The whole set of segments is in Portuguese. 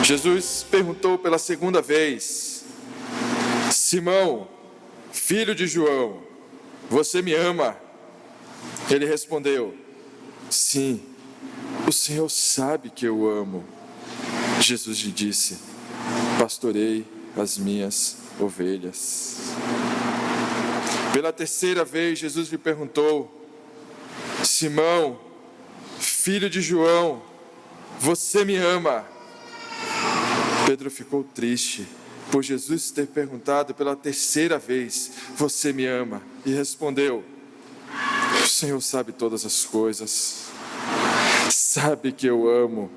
Jesus perguntou pela segunda vez: Simão, filho de João, você me ama? Ele respondeu: sim, o Senhor sabe que eu amo. Jesus lhe disse: pastorei as minhas ovelhas. Pela terceira vez, Jesus lhe perguntou: Simão, filho de João, você me ama? Pedro ficou triste por Jesus ter perguntado pela terceira vez: você me ama? E respondeu: o Senhor sabe todas as coisas, sabe que eu amo.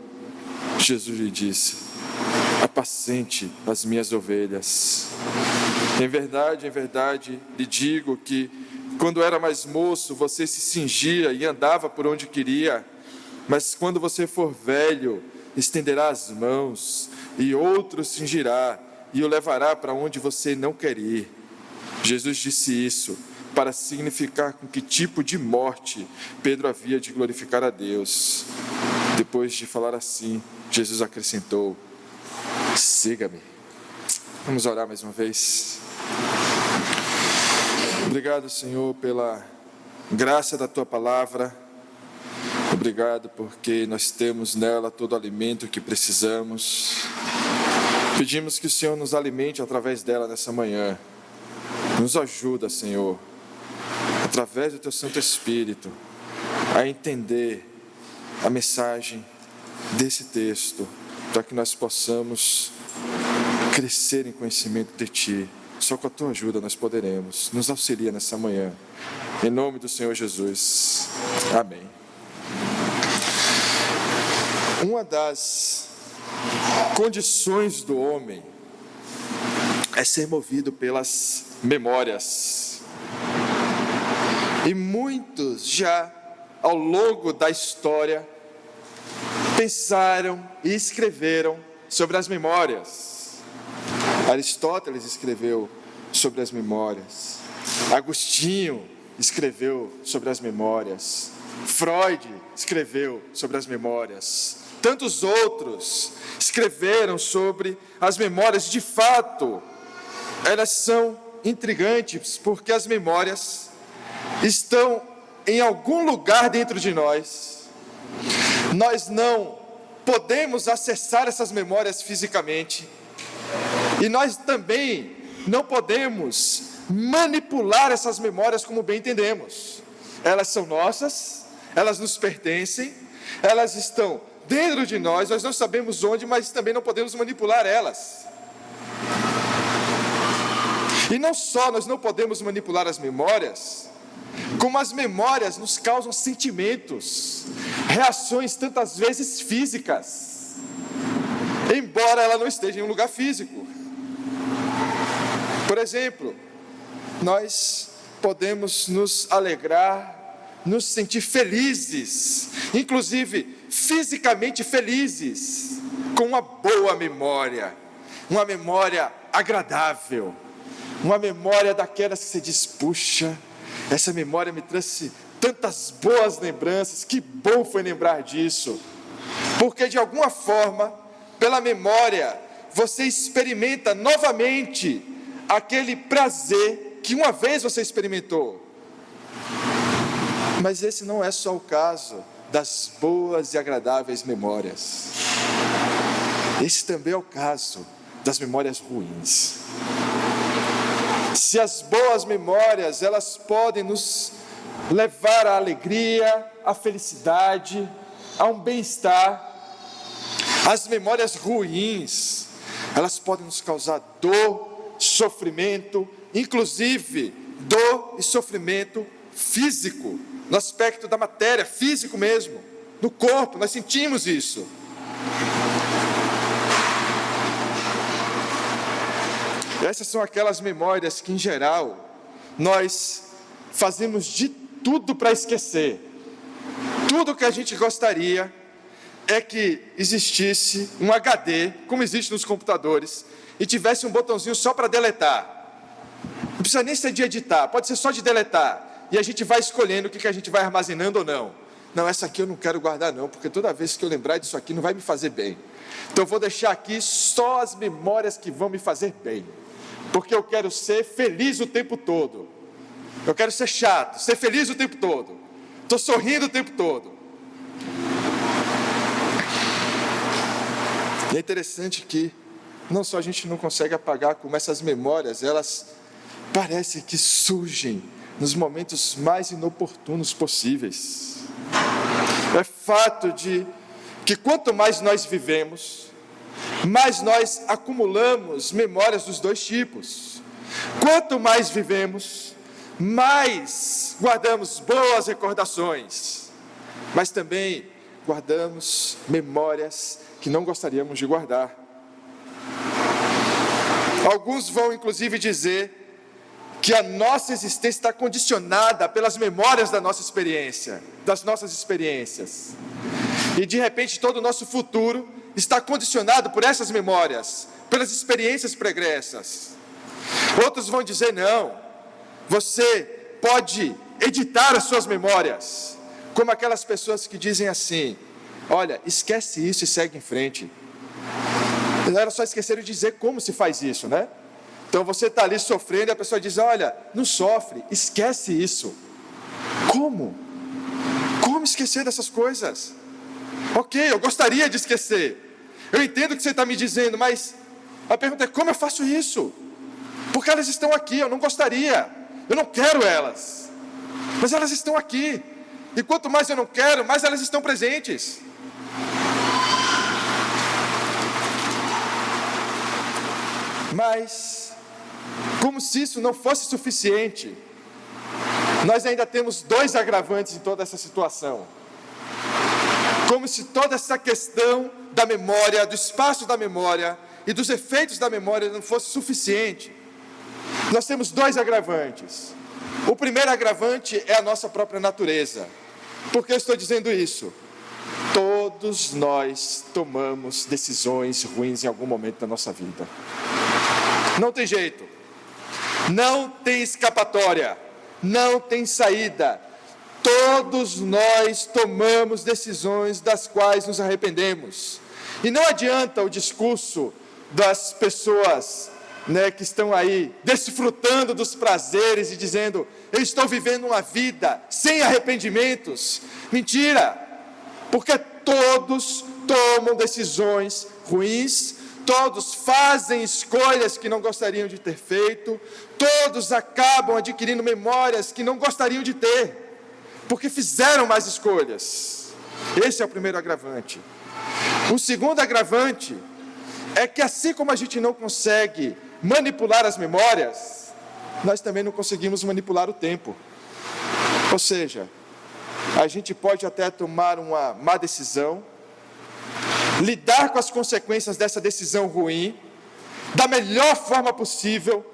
Jesus lhe disse: apacente as minhas ovelhas. Em verdade, lhe digo que quando era mais moço, você se cingia e andava por onde queria, mas quando você for velho, estenderá as mãos e outro cingirá e o levará para onde você não quer ir. Jesus disse isso para significar com que tipo de morte Pedro havia de glorificar a Deus. Depois de falar assim, Jesus acrescentou: siga-me. Vamos orar mais uma vez. Obrigado, Senhor, pela graça da Tua palavra. Obrigado porque nós temos nela todo o alimento que precisamos. Pedimos que o Senhor nos alimente através dela nessa manhã. Nos ajuda, Senhor, através do Teu Santo Espírito, a entender a mensagem desse texto, para que nós possamos crescer em conhecimento de Ti. Só com a Tua ajuda nós poderemos. Nos auxilia nessa manhã. Em nome do Senhor Jesus. Amém. Uma das condições do homem é ser movido pelas memórias. E muitos já, ao longo da história, pensaram e escreveram sobre as memórias. Aristóteles escreveu sobre as memórias. Agostinho escreveu sobre as memórias. Freud escreveu sobre as memórias. Tantos outros escreveram sobre as memórias. De fato, elas são intrigantes, porque as memórias estão em algum lugar dentro de nós. Nós não podemos acessar essas memórias fisicamente. E nós também não podemos manipular essas memórias como bem entendemos. Elas são nossas, elas nos pertencem, elas estão dentro de nós não sabemos onde, mas também não podemos manipular elas. E não só nós não podemos manipular as memórias, como as memórias nos causam sentimentos, reações tantas vezes físicas, embora ela não esteja em um lugar físico. Por exemplo, nós podemos nos alegrar, nos sentir felizes, inclusive fisicamente felizes, com uma boa memória, uma memória agradável, uma memória daquelas que você diz: puxa, essa memória me trouxe tantas boas lembranças, que bom foi lembrar disso. Porque de alguma forma, pela memória, você experimenta novamente aquele prazer que uma vez você experimentou. Mas esse não é só o caso das boas e agradáveis memórias. Esse também é o caso das memórias ruins. Se as boas memórias, elas podem nos levar à alegria, à felicidade, a um bem-estar, as memórias ruins, elas podem nos causar dor, sofrimento, inclusive dor e sofrimento físico, no aspecto da matéria, físico mesmo, no corpo, nós sentimos isso. Essas são aquelas memórias que, em geral, nós fazemos de tudo para esquecer. Tudo que a gente gostaria é que existisse um HD, como existe nos computadores, e tivesse um botãozinho só para deletar. Não precisa nem ser de editar, pode ser só de deletar. E a gente vai escolhendo o que a gente vai armazenando ou não. não, essa aqui eu não quero guardar não, porque toda vez que eu lembrar disso aqui não vai me fazer bem. Então eu vou deixar aqui só as memórias que vão me fazer bem, porque eu quero ser feliz o tempo todo. Eu quero ser chato, ser feliz o tempo todo. Estou sorrindo o tempo todo. E é interessante que não só a gente não consegue apagar, como essas memórias, elas parecem que surgem nos momentos mais inoportunos possíveis. É fato de que quanto mais nós vivemos, mais nós acumulamos memórias dos dois tipos. Quanto mais vivemos, mais guardamos boas recordações, mas também guardamos memórias que não gostaríamos de guardar. Alguns vão inclusive dizer que a nossa existência está condicionada pelas memórias da nossa experiência, das nossas experiências. E de repente todo o nosso futuro está condicionado por essas memórias, pelas experiências pregressas. Outros vão dizer, não, você pode editar as suas memórias, como aquelas pessoas que dizem assim, olha, esquece isso e segue em frente. Era só esquecer de dizer como se faz isso, né? Então você está ali sofrendo e a pessoa diz, olha, não sofre, esquece isso. Como? Como esquecer dessas coisas? Ok, eu gostaria de esquecer. Eu entendo o que você está me dizendo, mas a pergunta é, como eu faço isso? Porque elas estão aqui, eu não gostaria, eu não quero elas, mas elas estão aqui. E quanto mais eu não quero, mais elas estão presentes. Mas, como se isso não fosse suficiente, nós ainda temos dois agravantes em toda essa situação. Como se toda essa questão da memória, do espaço da memória e dos efeitos da memória não fosse suficiente. Nós temos dois agravantes. O primeiro agravante é a nossa própria natureza. Por que eu estou dizendo isso? Todos nós tomamos decisões ruins em algum momento da nossa vida. Não tem jeito, não tem escapatória, não tem saída. Todos nós tomamos decisões das quais nos arrependemos. E não adianta o discurso das pessoas, que estão aí desfrutando dos prazeres e dizendo, eu estou vivendo uma vida sem arrependimentos. Mentira, porque todos tomam decisões ruins, todos fazem escolhas que não gostariam de ter feito, todos acabam adquirindo memórias que não gostariam de ter, porque fizeram mais escolhas. Esse é o primeiro agravante. O segundo agravante é que assim como a gente não consegue manipular as memórias, nós também não conseguimos manipular o tempo. Ou seja, a gente pode até tomar uma má decisão, lidar com as consequências dessa decisão ruim, da melhor forma possível,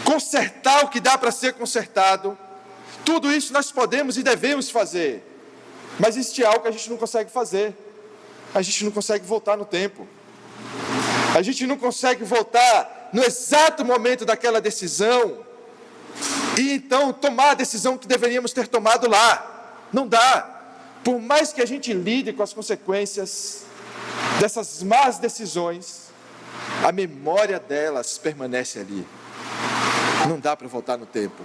consertar o que dá para ser consertado. Tudo isso nós podemos e devemos fazer, mas existe algo que a gente não consegue fazer. A gente não consegue voltar no tempo. A gente não consegue voltar no exato momento daquela decisão e então tomar a decisão que deveríamos ter tomado lá. Não dá. Por mais que a gente lide com as consequências dessas más decisões, a memória delas permanece ali. Não dá para voltar no tempo.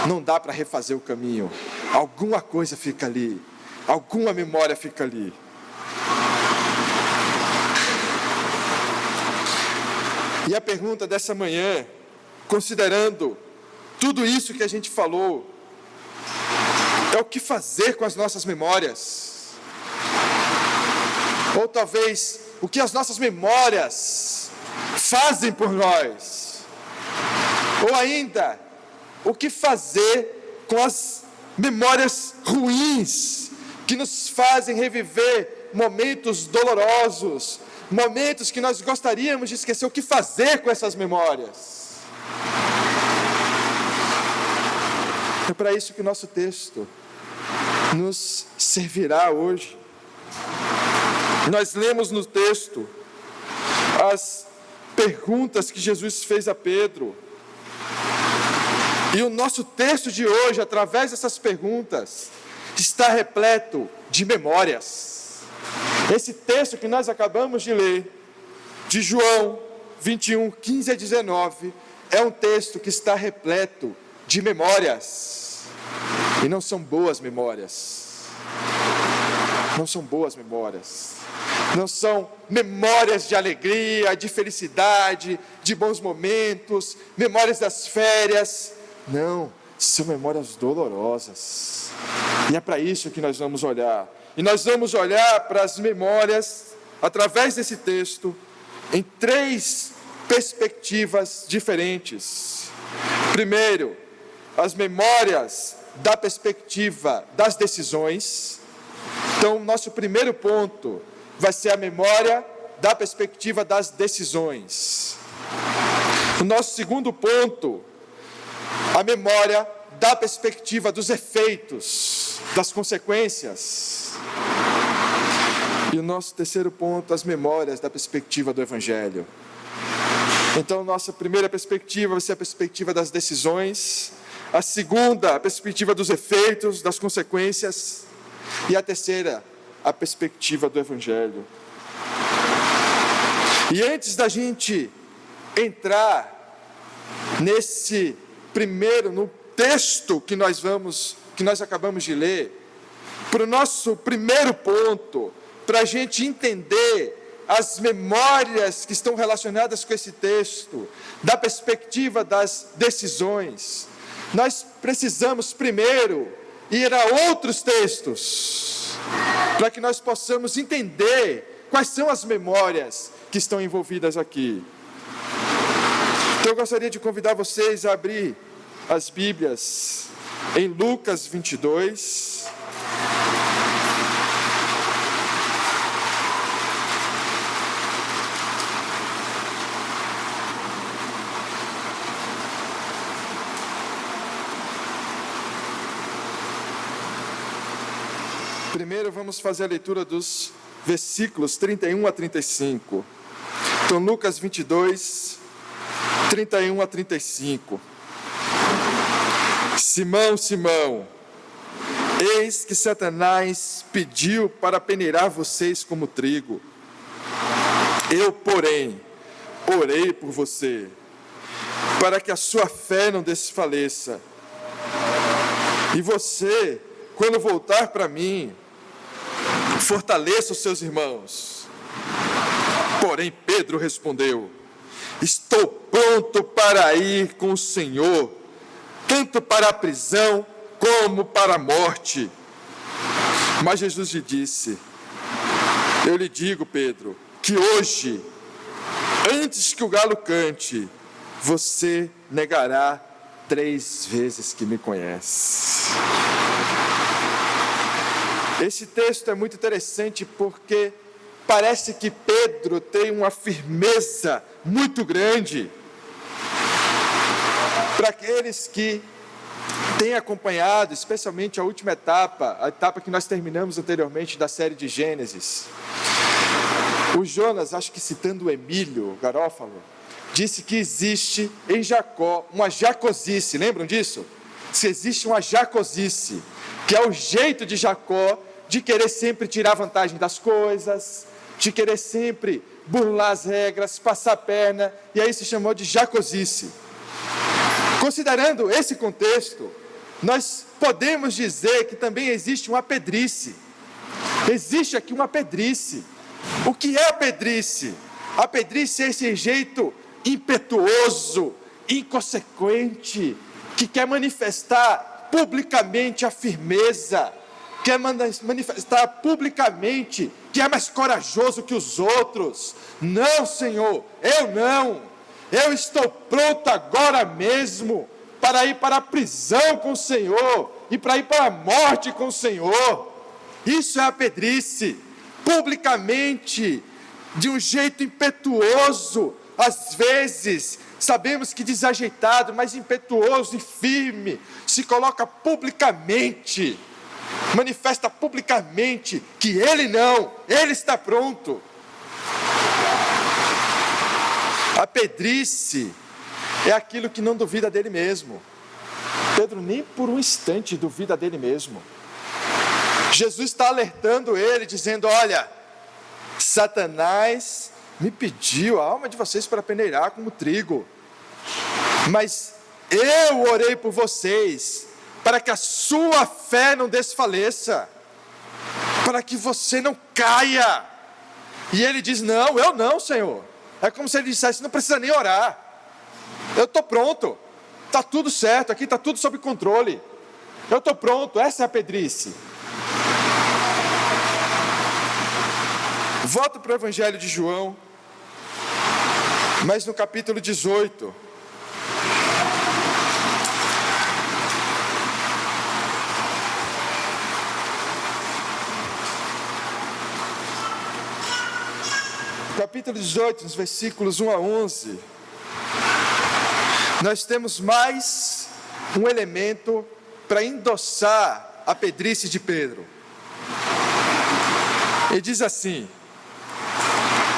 Não dá para refazer o caminho. Alguma coisa fica ali. Alguma memória fica ali. E a pergunta dessa manhã, considerando tudo isso que a gente falou, é o que fazer com as nossas memórias? Ou talvez, o que as nossas memórias fazem por nós? Ou ainda, o que fazer com as memórias ruins que nos fazem reviver momentos dolorosos, momentos que nós gostaríamos de esquecer? O que fazer com essas memórias? É para isso que o nosso texto nos servirá hoje. Nós lemos no texto as perguntas que Jesus fez a Pedro. E o nosso texto de hoje, através dessas perguntas, está repleto de memórias. Esse texto que nós acabamos de ler, de João 21, 15 a 19, é um texto que está repleto de memórias. E não são boas memórias. Não são boas memórias. Não são memórias de alegria, de felicidade, de bons momentos, memórias das férias. Não, são memórias dolorosas. E é para isso que nós vamos olhar. E nós vamos olhar para as memórias, através desse texto, em 3 perspectivas diferentes. Primeiro, as memórias da perspectiva das decisões. Então, nosso primeiro ponto vai ser a memória da perspectiva das decisões. O nosso segundo ponto, a memória da perspectiva dos efeitos, das consequências. E o nosso terceiro ponto, as memórias da perspectiva do Evangelho. Então, nossa primeira perspectiva vai ser a perspectiva das decisões. A segunda, a perspectiva dos efeitos, das consequências. E a terceira, a perspectiva do Evangelho. E antes da gente entrar nesse primeiro, no texto que nós acabamos de ler, para o nosso primeiro ponto, para a gente entender as memórias que estão relacionadas com esse texto, da perspectiva das decisões, nós precisamos primeiro ir a outros textos, para que nós possamos entender quais são as memórias que estão envolvidas aqui. Então eu gostaria de convidar vocês a abrir as Bíblias em Lucas 22. Primeiro vamos fazer a leitura dos versículos 31 a 35. Então, Lucas 22, 31 a 35. Simão, Simão, eis que Satanás pediu para peneirar vocês como trigo. Eu, porém, orei por você, para que a sua fé não desfaleça. E você, quando voltar para mim, fortaleça os seus irmãos. Porém, Pedro respondeu: estou pronto para ir com o Senhor, tanto para a prisão como para a morte. Mas Jesus lhe disse: eu lhe digo, Pedro, que hoje, antes que o galo cante, você negará 3 vezes que me conhece. Esse texto é muito interessante porque parece que Pedro tem uma firmeza muito grande. Para aqueles que têm acompanhado, especialmente a última etapa, a etapa que nós terminamos anteriormente da série de Gênesis, o Jonas, acho que citando o Emílio Garófalo, disse que existe em Jacó uma jacosice, lembram disso? Se existe uma jacosice, que é o jeito de Jacó de querer sempre tirar vantagem das coisas, de querer sempre burlar as regras, passar a perna, e aí se chamou de jacosice. Considerando esse contexto, nós podemos dizer que também existe uma pedrice. Existe aqui uma pedrice. O que é a pedrice? A pedrice é esse jeito impetuoso, inconsequente, que quer manifestar publicamente a firmeza, quer manifestar publicamente que é mais corajoso que os outros. Não, Senhor, eu não. Eu estou pronto agora mesmo para ir para a prisão com o Senhor e para ir para a morte com o Senhor. Isso é a pedrice, publicamente, de um jeito impetuoso, às vezes, sabemos que desajeitado, mas impetuoso e firme, se coloca publicamente, manifesta publicamente que ele não, ele está pronto. A pedrice é aquilo que não duvida dele mesmo. Pedro nem por um instante duvida dele mesmo. Jesus está alertando ele, dizendo: olha, Satanás me pediu a alma de vocês para peneirar como trigo, mas eu orei por vocês, para que a sua fé não desfaleça, para que você não caia. E ele diz: não, eu não, Senhor. É como se ele dissesse: não precisa nem orar, eu estou pronto, está tudo certo, aqui está tudo sob controle, eu estou pronto. Essa é a pedrice. Volto para o Evangelho de João, mas no capítulo 18. Capítulo 18, nos versículos 1 a 11, nós temos mais um elemento para endossar a pedrice de Pedro. Ele diz assim: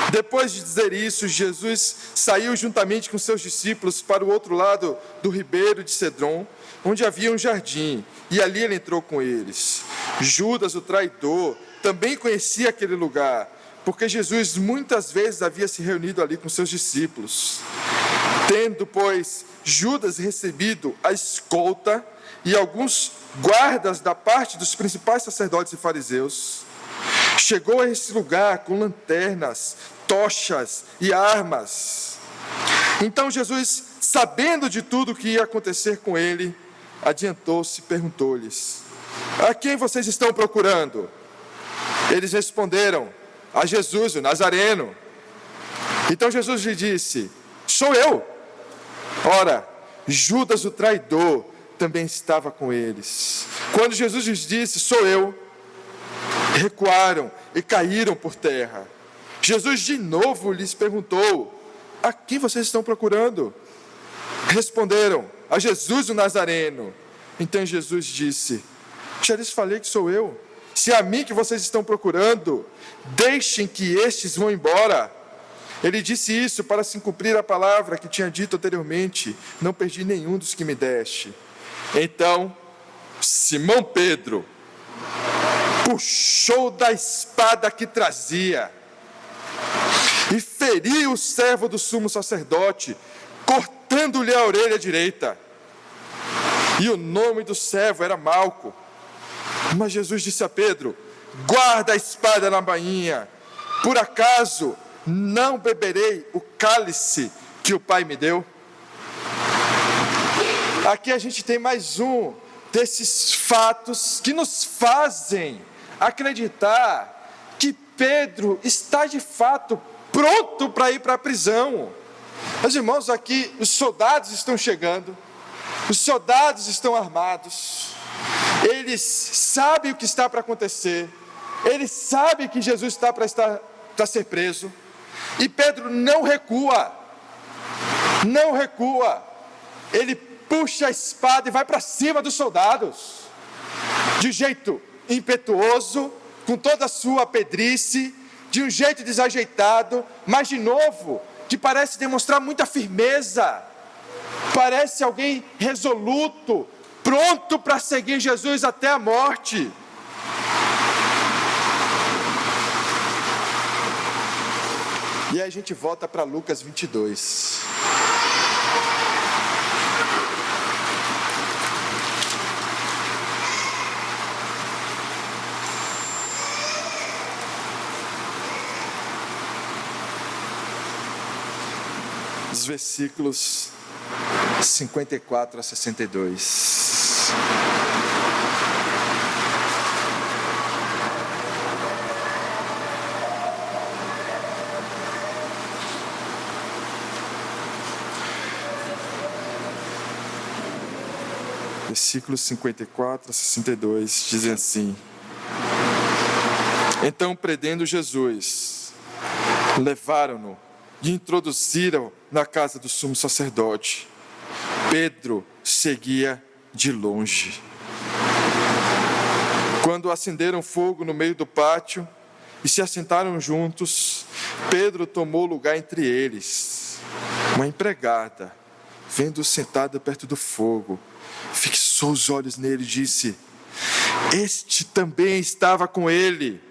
depois de dizer isso, Jesus saiu juntamente com seus discípulos para o outro lado do ribeiro de Cedron, onde havia um jardim, e ali ele entrou com eles. Judas, o traidor, também conhecia aquele lugar, porque Jesus muitas vezes havia se reunido ali com seus discípulos. Tendo, pois, Judas recebido a escolta e alguns guardas da parte dos principais sacerdotes e fariseus, chegou a esse lugar com lanternas, tochas e armas. Então Jesus, sabendo de tudo o que ia acontecer com ele, adiantou-se e perguntou-lhes: a quem vocês estão procurando? Eles responderam: a Jesus, o Nazareno. Então Jesus lhe disse: sou eu. Ora, Judas, o traidor, também estava com eles. Quando Jesus lhes disse: sou eu, recuaram e caíram por terra. Jesus de novo lhes perguntou: a quem vocês estão procurando? Responderam: a Jesus, o Nazareno. Então Jesus disse: já lhes falei que sou eu. Se é a mim que vocês estão procurando, deixem que estes vão embora. Ele disse isso para se cumprir a palavra que tinha dito anteriormente: não perdi nenhum dos que me deste. Então Simão Pedro puxou da espada que trazia e feriu o servo do sumo sacerdote, cortando-lhe a orelha direita. E o nome do servo era Malco. Mas Jesus disse a Pedro: guarda a espada na bainha. Por acaso não beberei o cálice que o Pai me deu? Aqui a gente tem mais um desses fatos que nos fazem acreditar que Pedro está de fato pronto para ir para a prisão. Meus irmãos, aqui os soldados estão chegando, os soldados estão armados, eles sabem o que está para acontecer, eles sabem que Jesus está para ser preso, e Pedro não recua, ele puxa a espada e vai para cima dos soldados, de jeito impetuoso, com toda a sua pedrice, de um jeito desajeitado, mas de novo, que parece demonstrar muita firmeza, parece alguém resoluto, pronto para seguir Jesus até a morte. E aí a gente volta para Lucas 22. Os versículos 54 a 62. Versículos 54 a 62 dizem assim: então, prendendo Jesus, levaram-no e introduziram na casa do sumo sacerdote. Pedro seguia de longe. Quando acenderam fogo no meio do pátio e se assentaram juntos, Pedro tomou lugar entre eles. Uma empregada, vendo-o sentado perto do fogo, fixou os olhos nele e disse: este também estava com ele.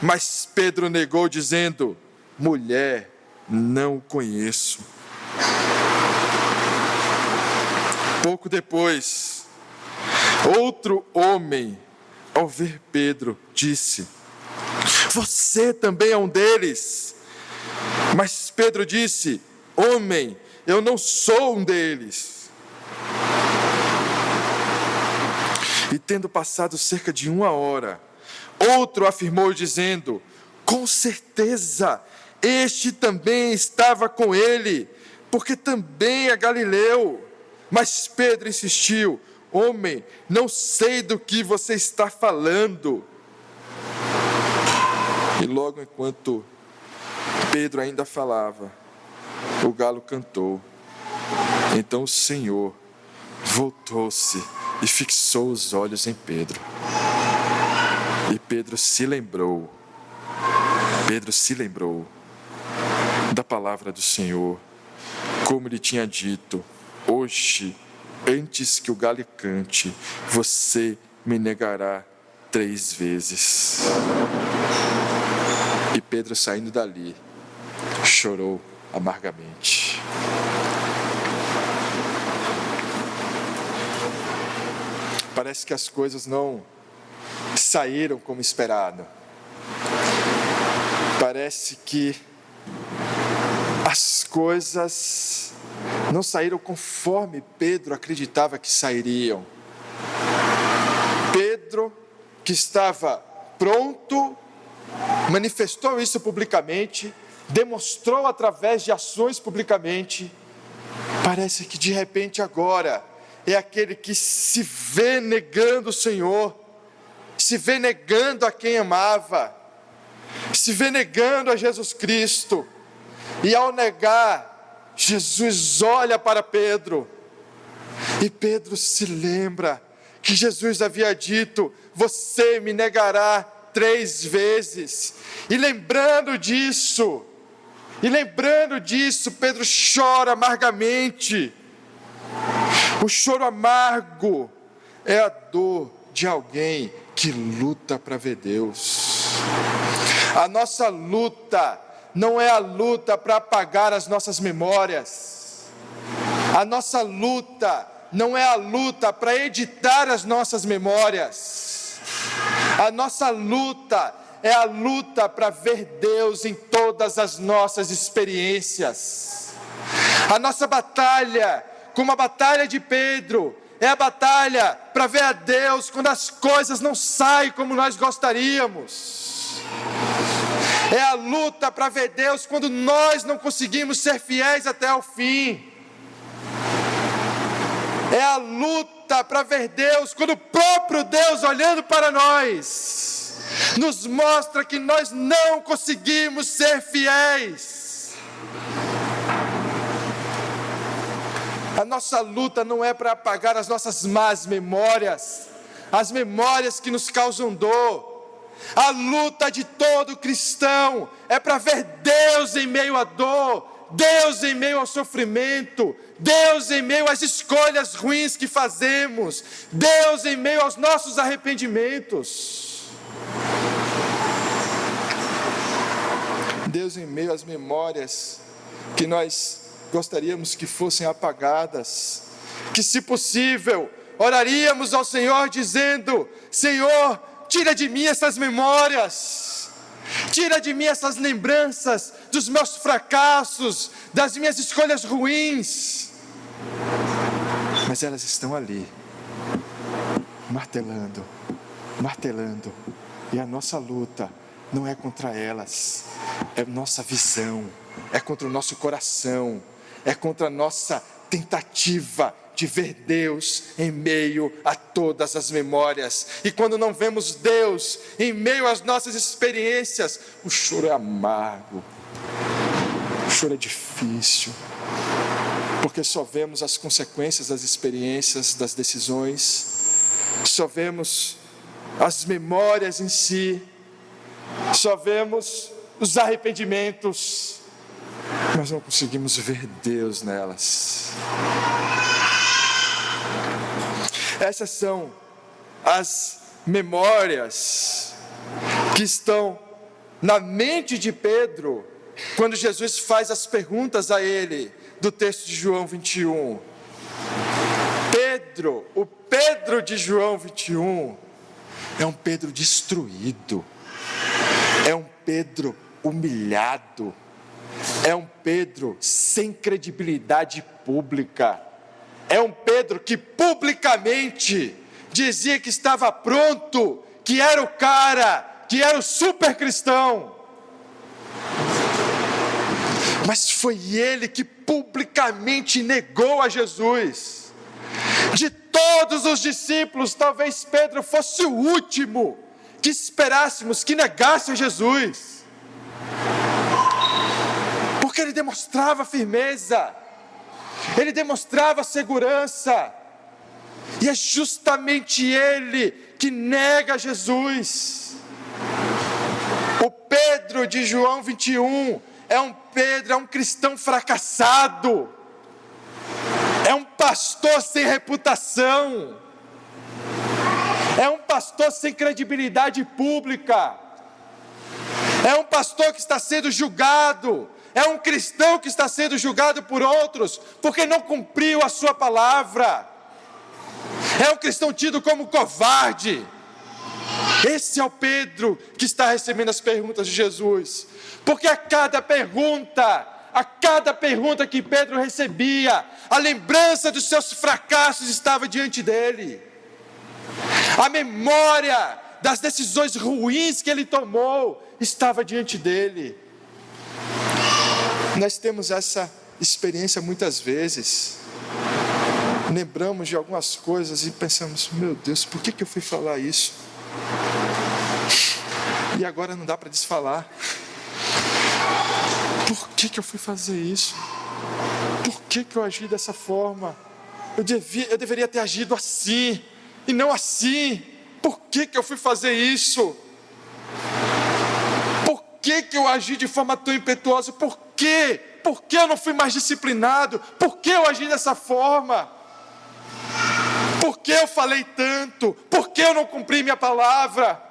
Mas Pedro negou, dizendo: mulher, não o conheço. Pouco depois, outro homem, ao ver Pedro, disse: você também é um deles. Mas Pedro disse: homem, eu não sou um deles. E tendo passado cerca de 1 hora, outro afirmou, dizendo: com certeza, este também estava com ele, porque também é galileu. Mas Pedro insistiu: homem, não sei do que você está falando. E logo enquanto Pedro ainda falava, o galo cantou. Então o Senhor voltou-se e fixou os olhos em Pedro. E Pedro se lembrou da palavra do Senhor, como lhe tinha dito: hoje, antes que o galo cante, você me negará 3 vezes. E Pedro, saindo dali, chorou amargamente. Parece que as coisas não saíram como esperado. Parece que as coisas não saíram conforme Pedro acreditava que sairiam. Pedro, que estava pronto, manifestou isso publicamente, demonstrou através de ações publicamente. Parece que de repente agora é aquele que se vê negando o Senhor, se vê negando a quem amava, se vê negando a Jesus Cristo. E ao negar, Jesus olha para Pedro, e Pedro se lembra que Jesus havia dito: você me negará 3 vezes. E lembrando disso, Pedro chora amargamente. O choro amargo é a dor de alguém que luta para ver Deus. A nossa luta não é a luta para apagar as nossas memórias. A nossa luta não é a luta para editar as nossas memórias. A nossa luta é a luta para ver Deus em todas as nossas experiências. A nossa batalha, como a batalha de Pedro, é a batalha para ver a Deus quando as coisas não saem como nós gostaríamos. É a luta para ver Deus quando nós não conseguimos ser fiéis até o fim. É a luta para ver Deus quando o próprio Deus, olhando para nós, nos mostra que nós não conseguimos ser fiéis. A nossa luta não é para apagar as nossas más memórias, as memórias que nos causam dor. A luta de todo cristão é para ver Deus em meio à dor, Deus em meio ao sofrimento, Deus em meio às escolhas ruins que fazemos, Deus em meio aos nossos arrependimentos, Deus em meio às memórias que nós gostaríamos que fossem apagadas, que, se possível, oraríamos ao Senhor dizendo: Senhor, tira de mim essas memórias, tira de mim essas lembranças dos meus fracassos, das minhas escolhas ruins. Mas elas estão ali, martelando, e a nossa luta não é contra elas, é nossa visão, é contra o nosso coração, é contra a nossa tentativa de ver Deus em meio a todas as memórias. E quando não vemos Deus em meio às nossas experiências, o choro é amargo, o choro é difícil, porque só vemos as consequências das experiências, das decisões, só vemos as memórias em si, só vemos os arrependimentos, mas não conseguimos ver Deus nelas. Essas são as memórias que estão na mente de Pedro, quando Jesus faz as perguntas a ele, do texto de João 21. Pedro, o Pedro de João 21, é um Pedro destruído, é um Pedro humilhado, é um Pedro sem credibilidade pública, é um Pedro que publicamente dizia que estava pronto, que era o cara, que era o super cristão. Mas foi ele que publicamente negou a Jesus. De todos os discípulos, talvez Pedro fosse o último que esperássemos que negasse a Jesus. Porque ele demonstrava firmeza, ele demonstrava segurança, e é justamente ele que nega Jesus. O Pedro de João 21 é um Pedro, é um cristão fracassado, é um pastor sem reputação, é um pastor sem credibilidade pública, é um pastor que está sendo julgado, é um cristão que está sendo julgado por outros, porque não cumpriu a sua palavra, é um cristão tido como covarde. Esse é o Pedro que está recebendo as perguntas de Jesus, porque a cada pergunta que Pedro recebia, a lembrança dos seus fracassos estava diante dele, a memória das decisões ruins que ele tomou estava diante dele. Nós temos essa experiência muitas vezes, lembramos de algumas coisas e pensamos: meu Deus, por que eu fui falar isso? E agora não dá para desfalar. Por que eu fui fazer isso? Por que eu agi dessa forma? Eu deveria ter agido assim, e não assim. Por que eu fui fazer isso? Por que eu agi de forma tão impetuosa? Por quê? Por que eu não fui mais disciplinado? Por que eu agi dessa forma? Por que eu falei tanto? Por que eu não cumpri minha palavra?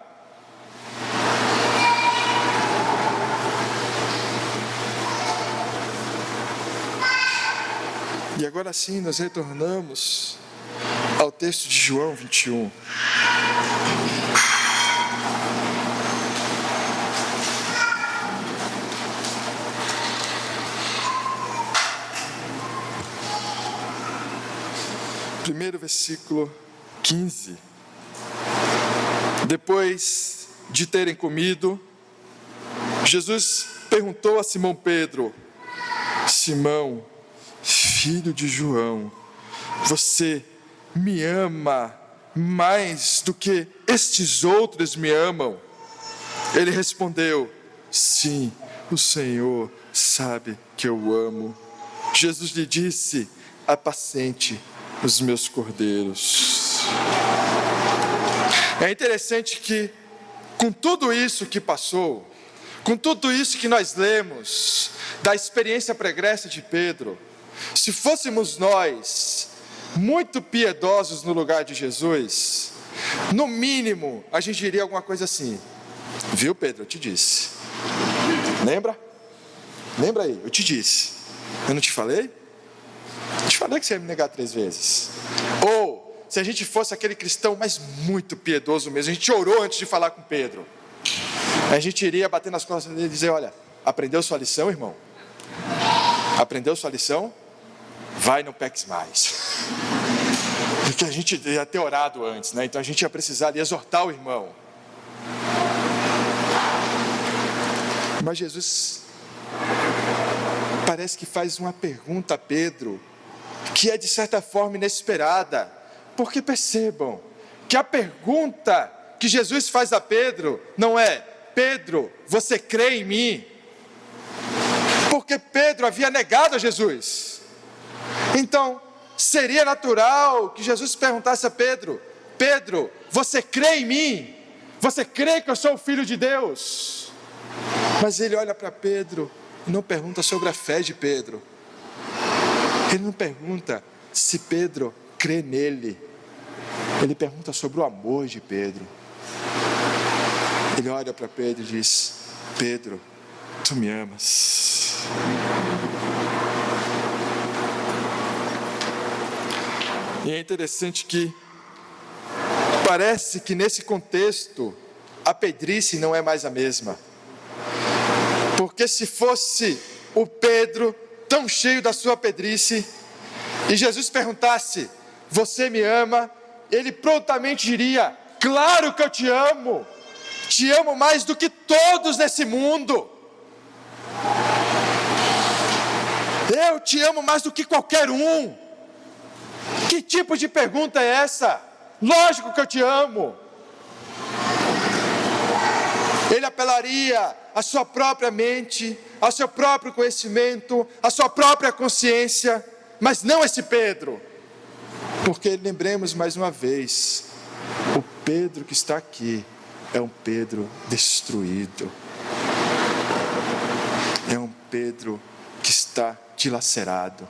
E agora sim, nós retornamos ao texto de João 21. Primeiro versículo 15. Depois de terem comido, Jesus perguntou a Simão Pedro: Simão, filho de João, você me ama mais do que estes outros me amam? Ele respondeu: sim, o Senhor sabe que eu amo. Jesus lhe disse: apacente os meus cordeiros. É interessante que, com tudo isso que passou, com tudo isso que nós lemos, da experiência pregressa de Pedro, se fôssemos nós muito piedosos no lugar de Jesus, no mínimo a gente diria alguma coisa assim: viu, Pedro, eu te disse. Lembra? Lembra aí, eu te disse. Eu não te falei? Eu te falei que você ia me negar 3 vezes. Ou, se a gente fosse aquele cristão, mas muito piedoso mesmo, a gente orou antes de falar com Pedro, a gente iria bater nas costas dele e dizer: olha, aprendeu sua lição, irmão? Aprendeu sua lição? Vai, não peques mais. Porque a gente ia ter orado antes, né? Então a gente ia precisar ali exortar o irmão. Mas Jesus parece que faz uma pergunta a Pedro, que é de certa forma inesperada, porque percebam que a pergunta que Jesus faz a Pedro não é: Pedro, você crê em mim? Porque Pedro havia negado a Jesus. Então, seria natural que Jesus perguntasse a Pedro: Pedro, você crê em mim? Você crê que eu sou o Filho de Deus? Mas ele olha para Pedro e não pergunta sobre a fé de Pedro. Ele não pergunta se Pedro crê nele. Ele pergunta sobre o amor de Pedro. Ele olha para Pedro e diz: Pedro, tu me amas. E é interessante que parece que nesse contexto a pedrice não é mais a mesma. Porque se fosse o Pedro tão cheio da sua pedrice, e Jesus perguntasse: você me ama? Ele prontamente diria: claro que eu te amo mais do que todos nesse mundo. Eu te amo mais do que qualquer um. Que tipo de pergunta é essa? Lógico que eu te amo. Ele apelaria à sua própria mente, ao seu próprio conhecimento, à sua própria consciência, mas não esse Pedro. Porque lembremos mais uma vez, o Pedro que está aqui é um Pedro destruído. É um Pedro que está dilacerado.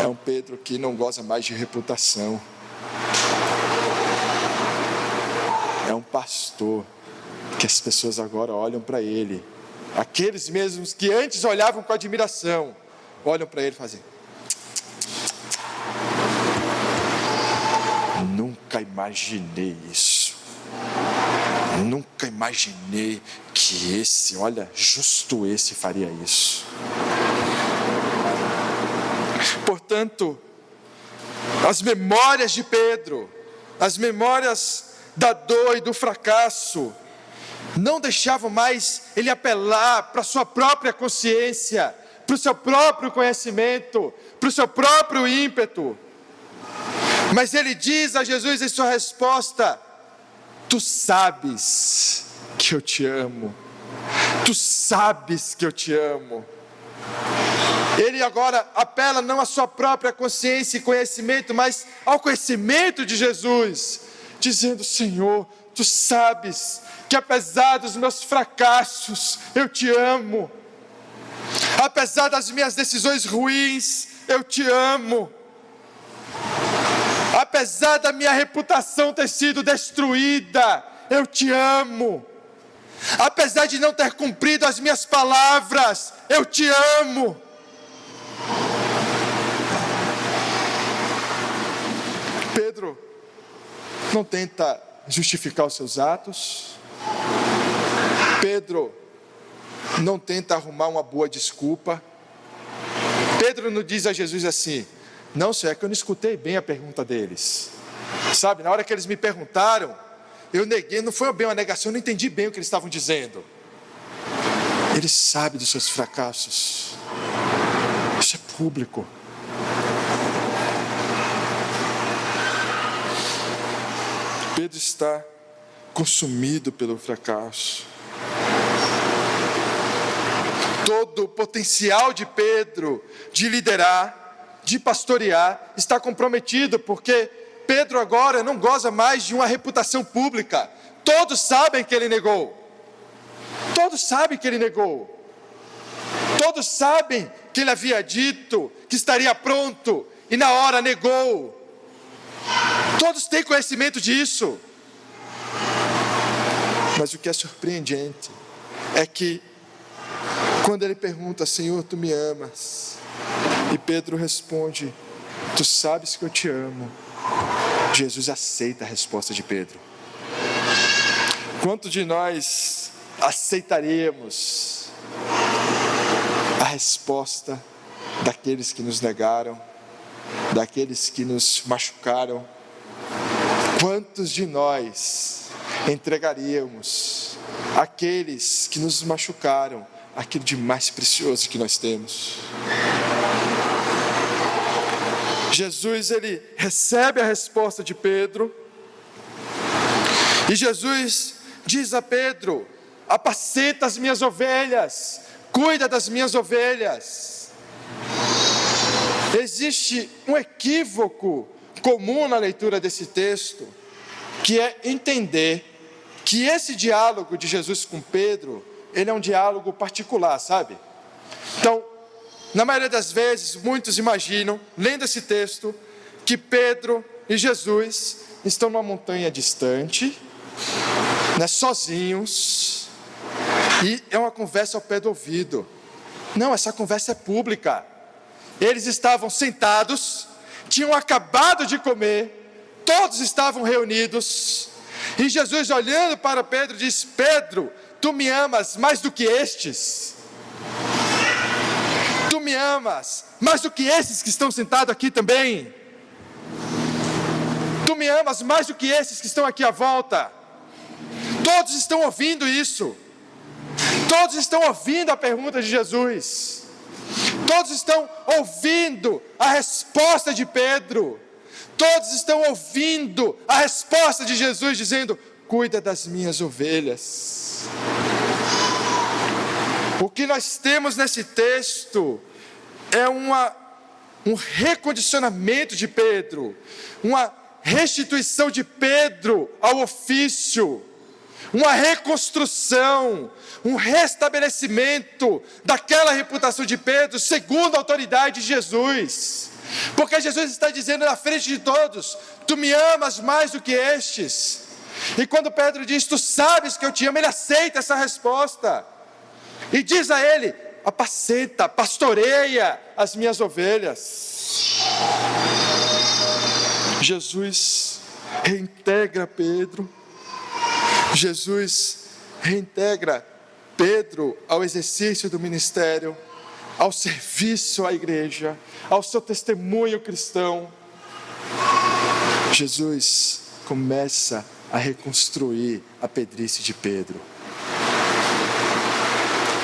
É um Pedro que não goza mais de reputação. É um pastor que as pessoas agora olham para ele. Aqueles mesmos que antes olhavam com admiração, olham para ele e fazem: nunca imaginei isso. Nunca imaginei que justo esse faria isso. Portanto, as memórias de Pedro, as memórias da dor e do fracasso, não deixavam mais ele apelar para a sua própria consciência, para o seu próprio conhecimento, para o seu próprio ímpeto. Mas ele diz a Jesus em sua resposta: tu sabes que eu te amo. Tu sabes que eu te amo. Ele agora apela não à sua própria consciência e conhecimento, mas ao conhecimento de Jesus, dizendo: Senhor, tu sabes que apesar dos meus fracassos, eu te amo. Apesar das minhas decisões ruins, eu te amo. Apesar da minha reputação ter sido destruída, eu te amo. Apesar de não ter cumprido as minhas palavras, eu te amo. Pedro não tenta justificar os seus atos. Pedro não tenta arrumar uma boa desculpa. Pedro não diz a Jesus assim: não, Senhor, é que eu não escutei bem a pergunta deles. Sabe, na hora que eles me perguntaram, eu neguei, não foi bem uma negação, eu não entendi bem o que eles estavam dizendo. Ele sabe dos seus fracassos. Isso é público. Pedro está consumido pelo fracasso. Todo o potencial de Pedro de liderar, de pastorear, está comprometido, porque Pedro agora não goza mais de uma reputação pública. Todos sabem que ele negou. Todos sabem que ele negou. Todos sabem que ele havia dito que estaria pronto e na hora negou. Todos têm conhecimento disso. Mas o que é surpreendente é que quando ele pergunta: Senhor, tu me amas? E Pedro responde: tu sabes que eu te amo. Jesus aceita a resposta de Pedro. Quanto de nós aceitaríamos a resposta daqueles que nos negaram, daqueles que nos machucaram? Quantos de nós entregaríamos àqueles que nos machucaram aquilo de mais precioso que nós temos? Jesus, ele recebe a resposta de Pedro, e Jesus diz a Pedro: apacenta as minhas ovelhas, cuida das minhas ovelhas. Existe um equívoco comum na leitura desse texto, que é entender que esse diálogo de Jesus com Pedro, ele é um diálogo particular, sabe? Então, na maioria das vezes, muitos imaginam, lendo esse texto, que Pedro e Jesus estão numa montanha distante, Nós sozinhos, e é uma conversa ao pé do ouvido. Não, essa conversa é pública. Eles estavam sentados, tinham acabado de comer, todos estavam reunidos, e Jesus, olhando para Pedro, diz: Pedro, tu me amas mais do que estes? Tu me amas mais do que esses que estão sentados aqui também? Tu me amas mais do que esses que estão aqui à volta? Todos estão ouvindo isso. Todos estão ouvindo a pergunta de Jesus. Todos estão ouvindo a resposta de Pedro. Todos estão ouvindo a resposta de Jesus, dizendo: cuida das minhas ovelhas. O que nós temos nesse texto é um recondicionamento de Pedro, uma restituição de Pedro ao ofício, uma reconstrução, um restabelecimento daquela reputação de Pedro, segundo a autoridade de Jesus. Porque Jesus está dizendo na frente de todos: tu me amas mais do que estes. E quando Pedro diz: tu sabes que eu te amo, ele aceita essa resposta. E diz a ele: apacenta, pastoreia as minhas ovelhas. Jesus reintegra Pedro. Jesus reintegra Pedro ao exercício do ministério, ao serviço à igreja, ao seu testemunho cristão. Jesus começa a reconstruir a pedrice de Pedro.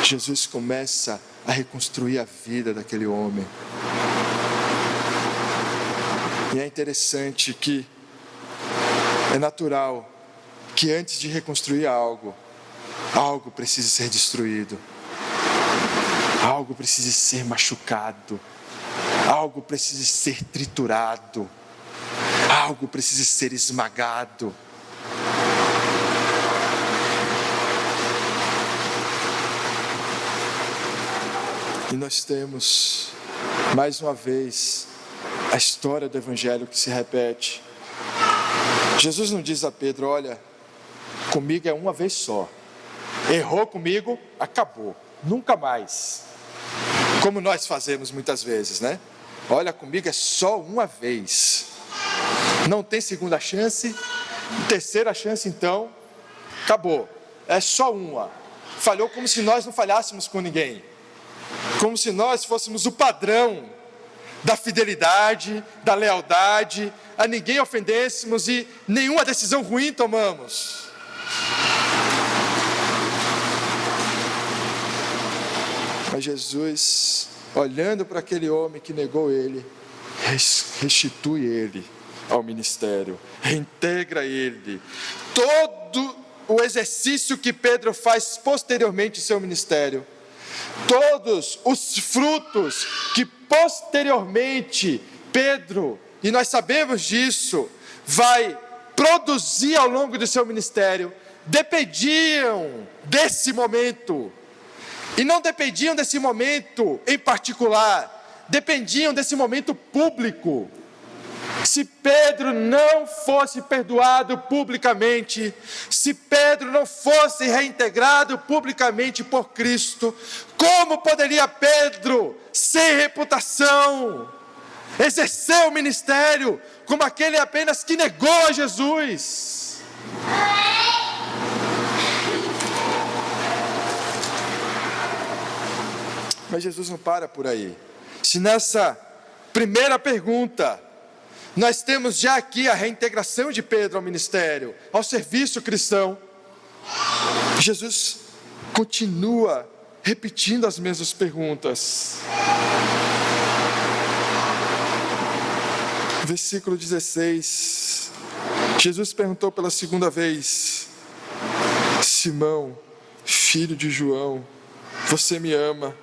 Jesus começa a reconstruir a vida daquele homem. E é interessante que é natural que antes de reconstruir algo precise ser destruído. Algo precisa ser machucado, algo precisa ser triturado, algo precisa ser esmagado. E nós temos, mais uma vez, a história do Evangelho que se repete. Jesus não diz a Pedro: olha, comigo é uma vez só, errou comigo, acabou, nunca mais. Como nós fazemos muitas vezes, né? Olha, comigo é só uma vez, não tem segunda chance, terceira chance, então acabou, é só uma. Falhou como se nós não falhássemos com ninguém, como se nós fôssemos o padrão da fidelidade, da lealdade, a ninguém ofendêssemos e nenhuma decisão ruim tomamos. Mas Jesus, olhando para aquele homem que negou ele, restitui ele ao ministério, reintegra ele. Todo o exercício que Pedro faz posteriormente em seu ministério, todos os frutos que posteriormente Pedro, e nós sabemos disso, vai produzir ao longo do seu ministério, dependiam desse momento. E não dependiam desse momento em particular, dependiam desse momento público. Se Pedro não fosse perdoado publicamente, se Pedro não fosse reintegrado publicamente por Cristo, como poderia Pedro, sem reputação, exercer o ministério como aquele apenas que negou a Jesus? Mas Jesus não para por aí. Se nessa primeira pergunta nós temos já aqui a reintegração de Pedro ao ministério, ao serviço cristão, Jesus continua repetindo as mesmas perguntas. Versículo 16, Jesus perguntou pela segunda vez: Simão, filho de João, você me ama?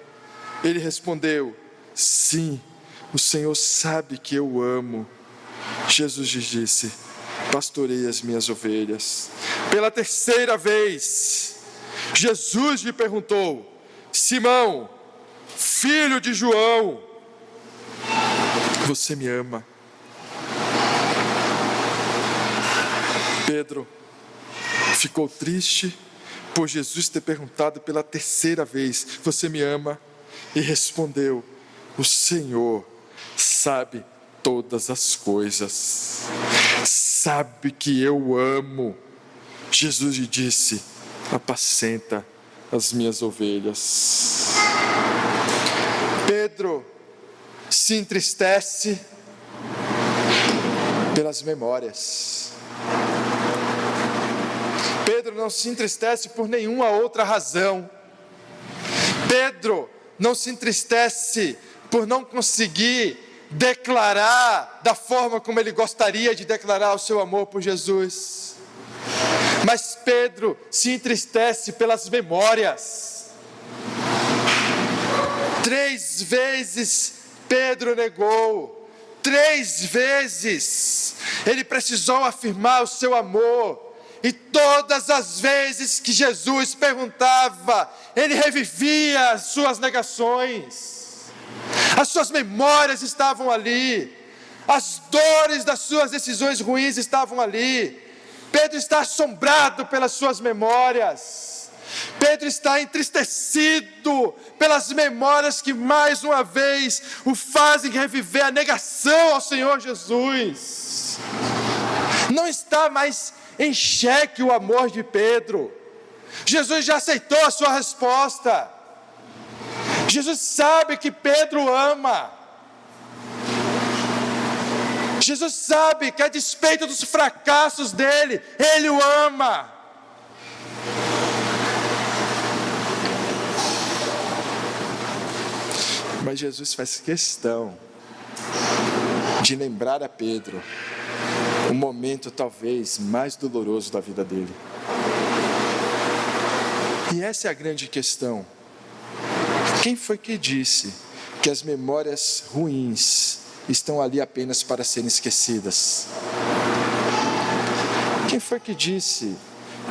Ele respondeu: sim, o Senhor sabe que eu o amo. Jesus lhe disse: pastorei as minhas ovelhas. Pela terceira vez, Jesus lhe perguntou: Simão, filho de João, você me ama? Pedro ficou triste por Jesus ter perguntado pela terceira vez: você me ama? E respondeu: o Senhor sabe todas as coisas, sabe que eu amo. Jesus lhe disse: apacenta as minhas ovelhas. Pedro se entristece pelas memórias. Pedro não se entristece por nenhuma outra razão. Pedro não se entristece por não conseguir declarar da forma como ele gostaria de declarar o seu amor por Jesus. Mas Pedro se entristece pelas memórias. 3 vezes Pedro negou. 3 vezes ele precisou afirmar o seu amor. E todas as vezes que Jesus perguntava, ele revivia as suas negações. As suas memórias estavam ali. As dores das suas decisões ruins estavam ali. Pedro está assombrado pelas suas memórias. Pedro está entristecido pelas memórias que mais uma vez o fazem reviver a negação ao Senhor Jesus. Não está mais em xeque o amor de Pedro. Jesus já aceitou a sua resposta. Jesus sabe que Pedro ama. Jesus sabe que a despeito dos fracassos dele, ele o ama. Mas Jesus faz questão de lembrar a Pedro o momento talvez mais doloroso da vida dele. E essa é a grande questão. Quem foi que disse que as memórias ruins estão ali apenas para serem esquecidas? Quem foi que disse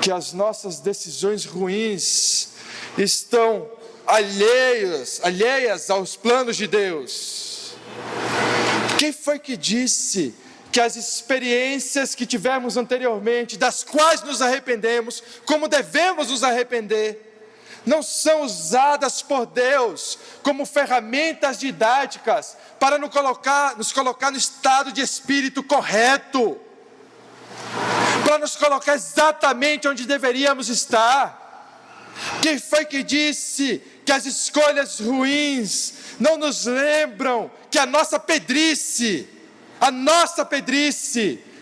que as nossas decisões ruins estão alheias aos planos de Deus? Quem foi que disse que as experiências que tivemos anteriormente, das quais nos arrependemos, como devemos nos arrepender, não são usadas por Deus como ferramentas didáticas para nos colocar no estado de espírito correto, para nos colocar exatamente onde deveríamos estar? Quem foi que disse que as escolhas ruins não nos lembram que a nossa pedrice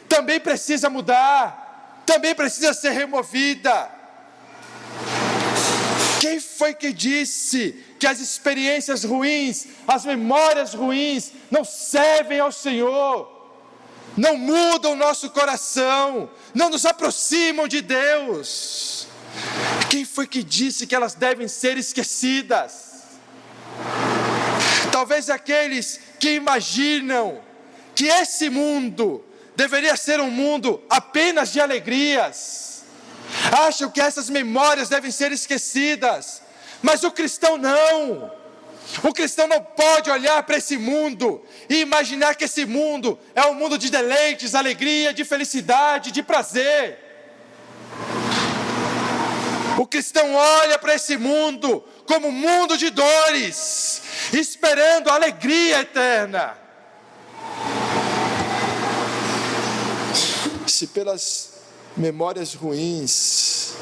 também precisa mudar, também precisa ser removida? Quem foi que disse que as experiências ruins, as memórias ruins, não servem ao Senhor, não mudam o nosso coração, não nos aproximam de Deus? Quem foi que disse que elas devem ser esquecidas? Talvez aqueles que imaginam que esse mundo deveria ser um mundo apenas de alegrias, acham que essas memórias devem ser esquecidas, mas o cristão não. O cristão não pode olhar para esse mundo e imaginar que esse mundo é um mundo de deleites, alegria, de felicidade, de prazer. O cristão olha para esse mundo como um mundo de dores, esperando a alegria eterna. Se pelas memórias ruins,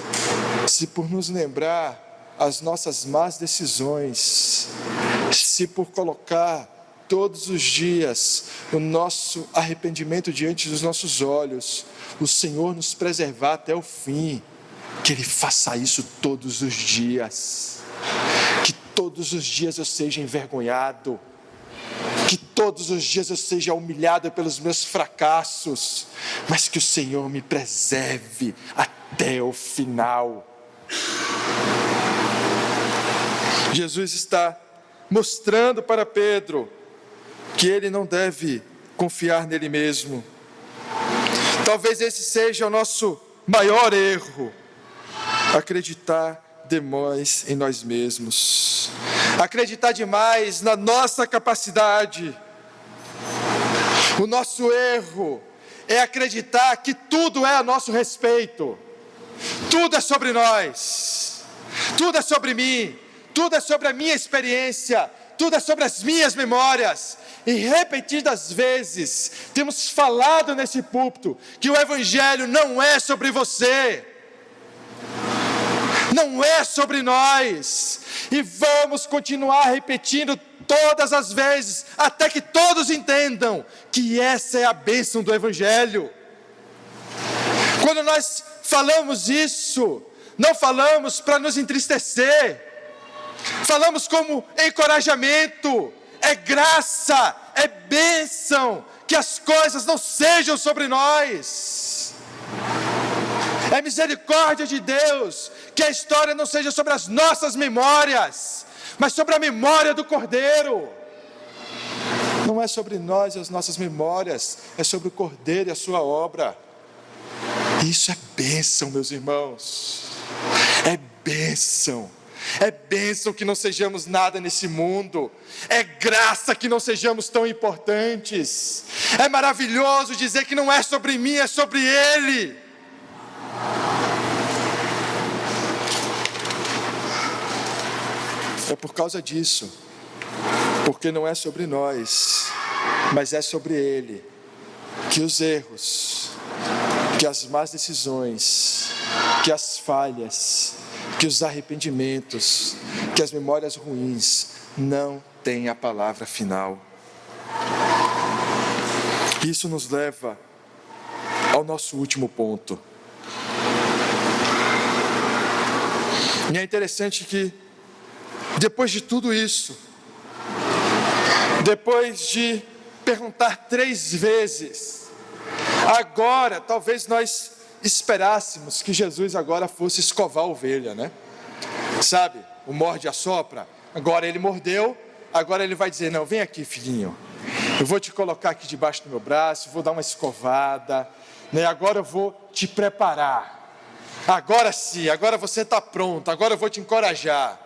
se por nos lembrar as nossas más decisões, se por colocar todos os dias o nosso arrependimento diante dos nossos olhos, o Senhor nos preservar até o fim, que Ele faça isso todos os dias, que todos os dias eu seja envergonhado, que todos os dias eu seja humilhado pelos meus fracassos, mas que o Senhor me preserve até o final. Jesus está mostrando para Pedro que ele não deve confiar nele mesmo. Talvez esse seja o nosso maior erro: acreditar demais em nós mesmos, acreditar demais na nossa capacidade. O nosso erro é acreditar que tudo é a nosso respeito. Tudo é sobre nós, tudo é sobre mim, tudo é sobre a minha experiência, tudo é sobre as minhas memórias. E repetidas vezes temos falado nesse púlpito que o Evangelho não é sobre você, não é sobre nós, e vamos continuar repetindo todas as vezes, até que todos entendam que essa é a bênção do Evangelho. Quando nós falamos isso, não falamos para nos entristecer, falamos como encorajamento, é graça, é bênção, que as coisas não sejam sobre nós, é misericórdia de Deus, que a história não seja sobre as nossas memórias, mas sobre a memória do Cordeiro. Não é sobre nós e as nossas memórias, é sobre o Cordeiro e a sua obra. Isso é bênção, meus irmãos, é bênção. É bênção que não sejamos nada nesse mundo, é graça que não sejamos tão importantes, é maravilhoso dizer que não é sobre mim, é sobre Ele. É por causa disso, porque não é sobre nós, mas é sobre Ele, que os erros, que as más decisões, que as falhas, que os arrependimentos, que as memórias ruins não têm a palavra final. Isso nos leva ao nosso último ponto. E é interessante que, depois de tudo isso, depois de perguntar 3 vezes, agora talvez nós esperássemos que Jesus agora fosse escovar a ovelha, né? Sabe, o morde e assopra. Agora ele mordeu, agora ele vai dizer, não, vem aqui, filhinho, eu vou te colocar aqui debaixo do meu braço, vou dar uma escovada, né? Agora eu vou te preparar, agora sim, agora você está pronto, agora eu vou te encorajar.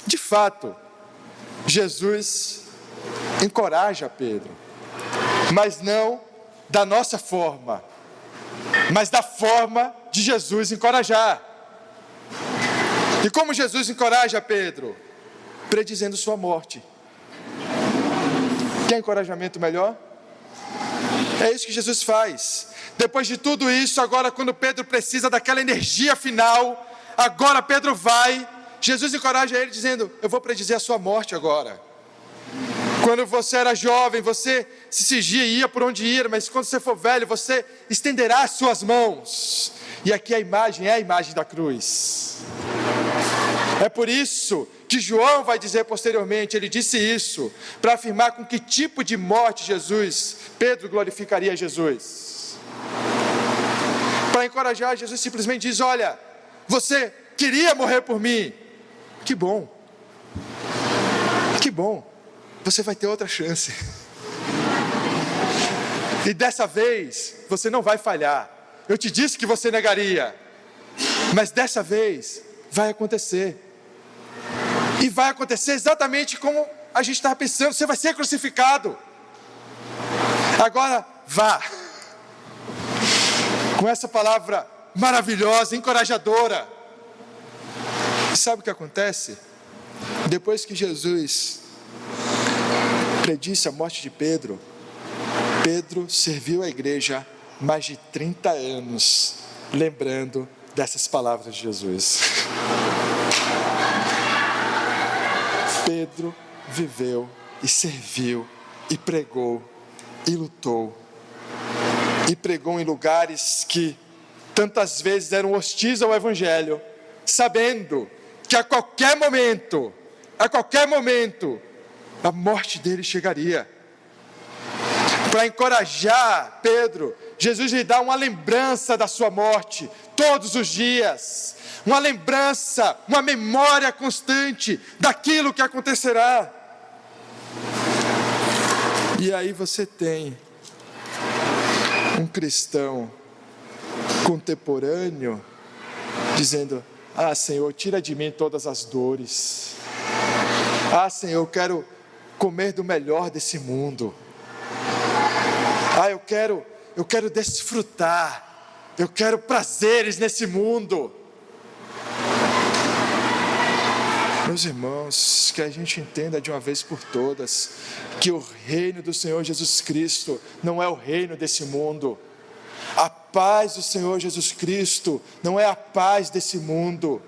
De fato, Jesus encoraja Pedro, mas não da nossa forma, mas da forma de Jesus encorajar. E como Jesus encoraja Pedro? Predizendo sua morte. Quer encorajamento melhor? É isso que Jesus faz. Depois de tudo isso, agora quando Pedro precisa daquela energia final, agora Pedro vai, Jesus encoraja ele dizendo, eu vou predizer a sua morte agora. Quando você era jovem, você se cingia e ia por onde ir, mas quando você for velho, você estenderá as suas mãos. E aqui a imagem é a imagem da cruz. É por isso que João vai dizer posteriormente, ele disse isso, para afirmar com que tipo de morte Pedro glorificaria Jesus. Para encorajar, Jesus simplesmente diz, olha, você queria morrer por mim? Que bom. Que bom. Você vai ter outra chance. E dessa vez, você não vai falhar. Eu te disse que você negaria, mas dessa vez, vai acontecer. E vai acontecer exatamente como a gente estava pensando, você vai ser crucificado. Agora, vá. Com essa palavra maravilhosa, encorajadora. E sabe o que acontece? Depois que Jesus predisse a morte de Pedro, Pedro serviu a igreja mais de 30 anos, lembrando dessas palavras de Jesus. Pedro viveu e serviu e pregou e lutou e pregou em lugares que tantas vezes eram hostis ao Evangelho, sabendo que a qualquer momento, a morte dele chegaria. Para encorajar Pedro, Jesus lhe dá uma lembrança da sua morte, todos os dias, uma lembrança, uma memória constante daquilo que acontecerá. E aí você tem um cristão contemporâneo dizendo, ah Senhor, tira de mim todas as dores, ah Senhor, eu quero comer do melhor desse mundo, ah eu quero desfrutar eu quero prazeres nesse mundo. Meus irmãos, que a gente entenda de uma vez por todas, que o reino do Senhor Jesus Cristo não é o reino desse mundo. A paz do Senhor Jesus Cristo não é a paz desse mundo.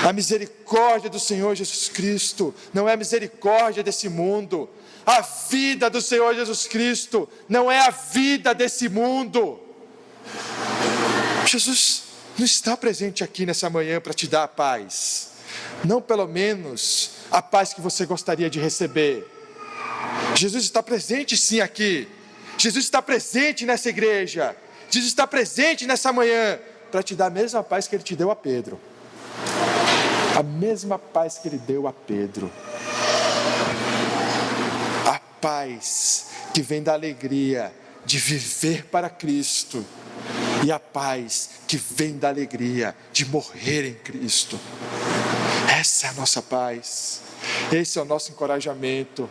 A misericórdia do Senhor Jesus Cristo não é a misericórdia desse mundo. A vida do Senhor Jesus Cristo não é a vida desse mundo. Jesus não está presente aqui nessa manhã para te dar a paz. Não pelo menos a paz que você gostaria de receber. Jesus está presente sim aqui. Jesus está presente nessa igreja. Jesus está presente nessa manhã para te dar a mesma paz que Ele te deu a Pedro. A mesma paz que Ele deu a Pedro. A paz que vem da alegria de viver para Cristo. E a paz que vem da alegria de morrer em Cristo. Essa é a nossa paz, esse é o nosso encorajamento,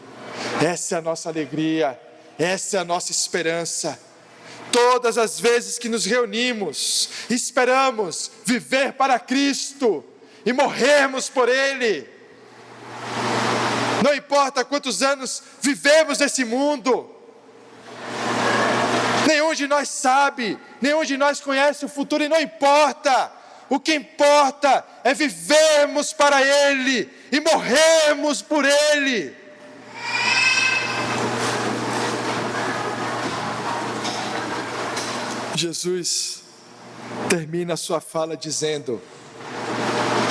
essa é a nossa alegria, essa é a nossa esperança. Todas as vezes que nos reunimos, esperamos viver para Cristo e morrermos por Ele. Não importa quantos anos vivemos nesse mundo, nenhum de nós sabe, nenhum de nós conhece o futuro e não importa. O que importa é vivermos para Ele e morrermos por Ele. Jesus termina a sua fala dizendo: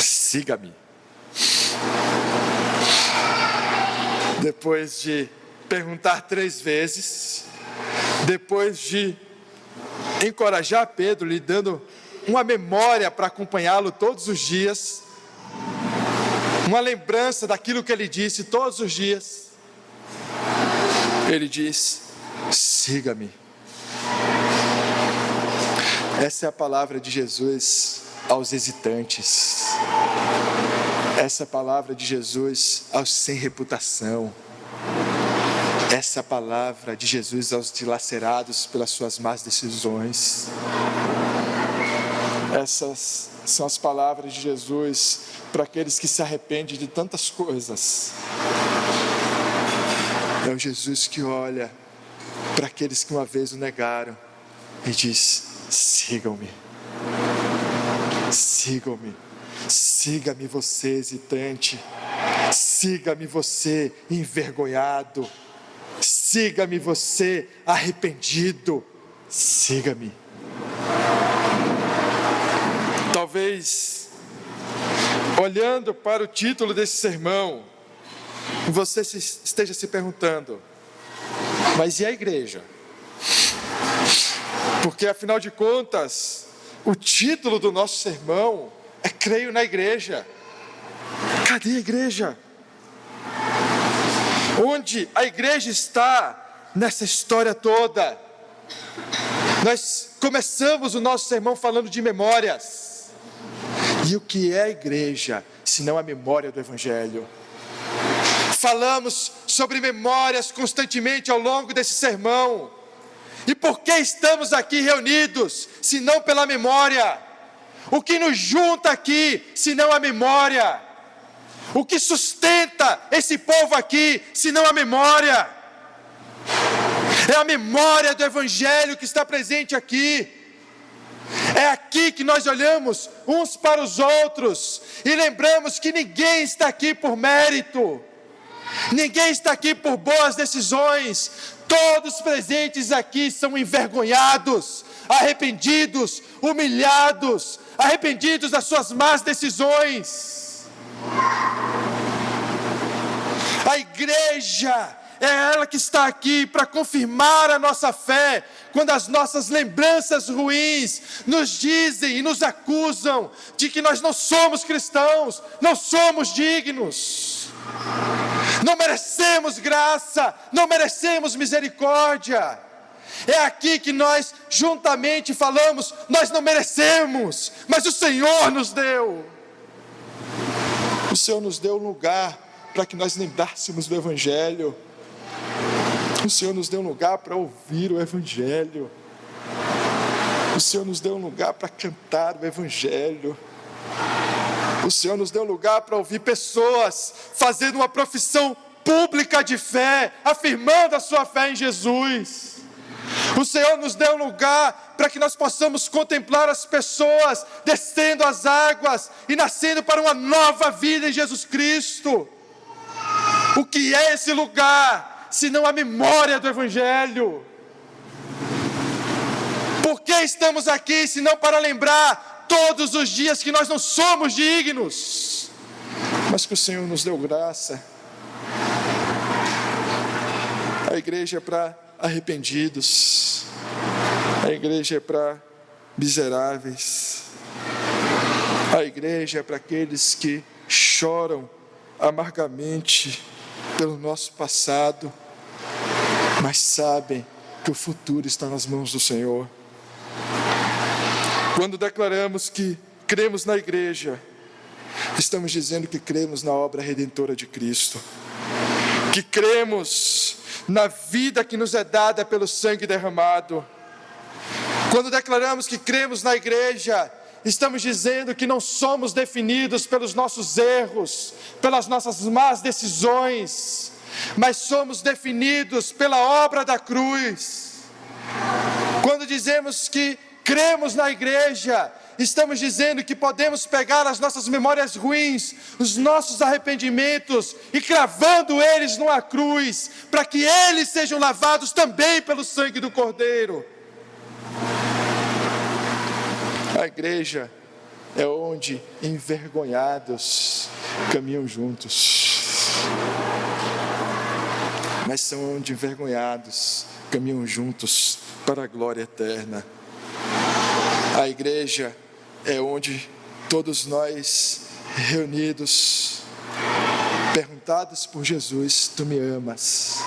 siga-me. Depois de perguntar 3 vezes, depois de encorajar Pedro, lhe dando uma memória para acompanhá-lo todos os dias, uma lembrança daquilo que ele disse todos os dias, ele diz: siga-me. Essa é a palavra de Jesus aos hesitantes, essa é a palavra de Jesus aos sem reputação, essa é a palavra de Jesus aos dilacerados pelas suas más decisões. Essas são as palavras de Jesus para aqueles que se arrependem de tantas coisas. É o Jesus que olha para aqueles que uma vez o negaram e diz: sigam-me, sigam-me, siga-me você hesitante, siga-me você envergonhado, siga-me você arrependido, siga-me. Talvez, olhando para o título desse sermão, você esteja se perguntando: mas e a igreja? Porque afinal de contas, o título do nosso sermão é Creio na Igreja. Cadê a igreja? Onde a igreja está nessa história toda? Nós começamos o nosso sermão falando de memórias. E o que é a igreja, se não a memória do Evangelho? Falamos sobre memórias constantemente ao longo desse sermão. E por que estamos aqui reunidos, se não pela memória? O que nos junta aqui, se não a memória? O que sustenta esse povo aqui, se não a memória? É a memória do Evangelho que está presente aqui. É aqui que nós olhamos uns para os outros e lembramos que ninguém está aqui por mérito, ninguém está aqui por boas decisões. Todos presentes aqui são envergonhados, arrependidos, humilhados, arrependidos das suas más decisões. A igreja é ela que está aqui para confirmar a nossa fé, quando as nossas lembranças ruins nos dizem e nos acusam de que nós não somos cristãos, não somos dignos, não merecemos graça, não merecemos misericórdia. É aqui que nós juntamente falamos: nós não merecemos, mas o Senhor nos deu. O Senhor nos deu um lugar para que nós lembrássemos do Evangelho. O Senhor nos deu um lugar para ouvir o Evangelho. O Senhor nos deu um lugar para cantar o Evangelho. O Senhor nos deu um lugar para ouvir pessoas fazendo uma profissão pública de fé, afirmando a sua fé em Jesus. O Senhor nos deu um lugar para que nós possamos contemplar as pessoas descendo as águas e nascendo para uma nova vida em Jesus Cristo. O que é esse lugar, senão a memória do Evangelho? Por que estamos aqui, senão para lembrar todos os dias que nós não somos dignos, mas que o Senhor nos deu graça? A igreja é para arrependidos, a igreja é para miseráveis, a igreja é para aqueles que choram amargamente pelo nosso passado, mas sabem que o futuro está nas mãos do Senhor. Quando declaramos que cremos na igreja, estamos dizendo que cremos na obra redentora de Cristo, que cremos na vida que nos é dada pelo sangue derramado. Quando declaramos que cremos na igreja, estamos dizendo que não somos definidos pelos nossos erros, pelas nossas más decisões, mas somos definidos pela obra da cruz. Quando dizemos que cremos na igreja, estamos dizendo que podemos pegar as nossas memórias ruins, os nossos arrependimentos e cravando eles numa cruz, para que eles sejam lavados também pelo sangue do Cordeiro. A igreja é onde envergonhados caminham juntos, mas são onde envergonhados caminham juntos para a glória eterna. A igreja é onde todos nós reunidos, perguntados por Jesus: tu me amas?